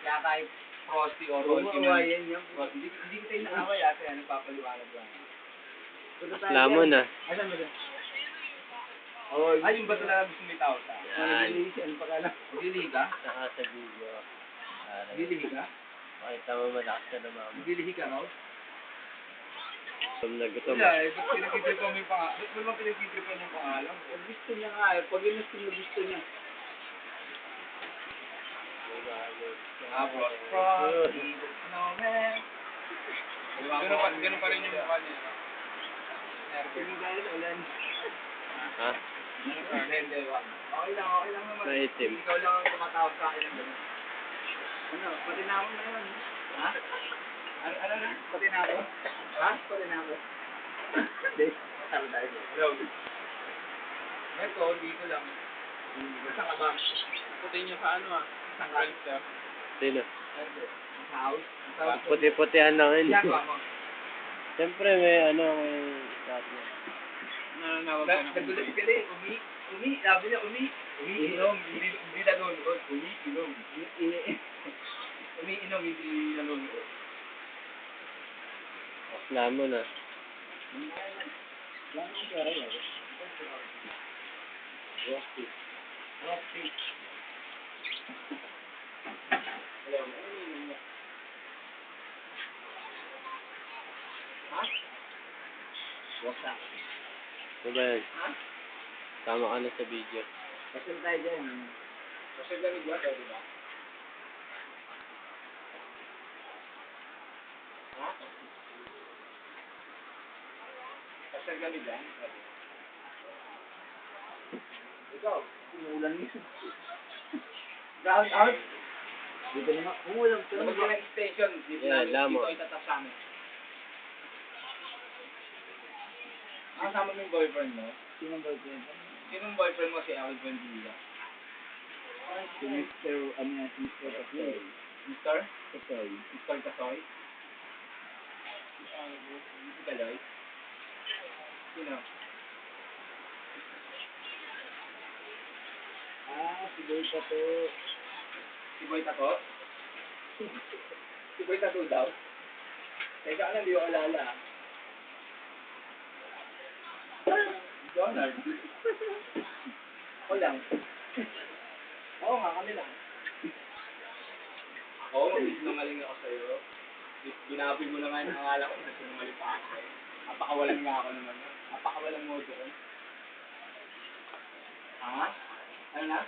kahit Frosty or Rolky na. Hindi kita yung naaway ate, nagpapaliwanag lang. Lamon na. Asan ba dyan? Ay, yung bato na gusto may tao sa. Nagilihi pa ka lang. Nagilihi ka? Saka sa video. Nagilihi ka? Pakita mo malakas ka na mama. Nagilihi ka, Raul? Gutom na gutom. Wala eh, ba't pinagtitripan mo yung pangalan? Ba't mo naman pinagtitripan yung pangalan? Gusto niya nga eh, pag yun yung gusto niya. Bro. No man. Ganun pa rin yung mukha niya. Ganun dahil ulan. Ha? Hindi, wag. Okay lang naman. Maitim. Ikaw lang ang tumatawag sa akin ng ganun. Ano, pati na ako na yun. Ha? Ano na? Pati na ako? Ha? Pati na ako. Hindi, sabi tayo. Hello. Ito, dito lang. Saan ka ba? Puti niyo sa ano ah? Saan ka? Sino? Sa house? Puti-putihan lang yun. Ginagawa mo? Siyempre may may start na. Nagulat ka din, sabi niya, umiinom, hindi nalulunod, umiinom, umiinom, hindi nalulunod. Lamon na. Lamon ka rin, Rocky. Hello, ha? What's up? Ano ba yan? Ha? Tama ka na sa video. Kasal tayo dyan. Kasal kami dyan, di ba? Ha? Kasal kami dyan. Ikaw, umuulan niyo. Ground out. Dito naman, umuulan. Kapag yung extension, dito itatas sa amin. Kasama mo yung boyfriend mo? Sinong boyfriend mo? Sinong boyfriend mo si Alvin Villa? Si Mr. Mr. Kasoy. Mr. Kasoy. Mr. Kasoy? Si Kaloy? Sino? Si Boy Tato. Si Boy Tato? Si Boy Tato daw? Teka ka lang, di ko alala. Donald. Ako lang. Oo nga, kami lang. Ako, sinungaling ako sa'yo. Binabi mo na nga yung pangalan ko, sinungaling pa ako. Napakawalang nga ako naman. Napakawalang mo doon. Ha? Ano na?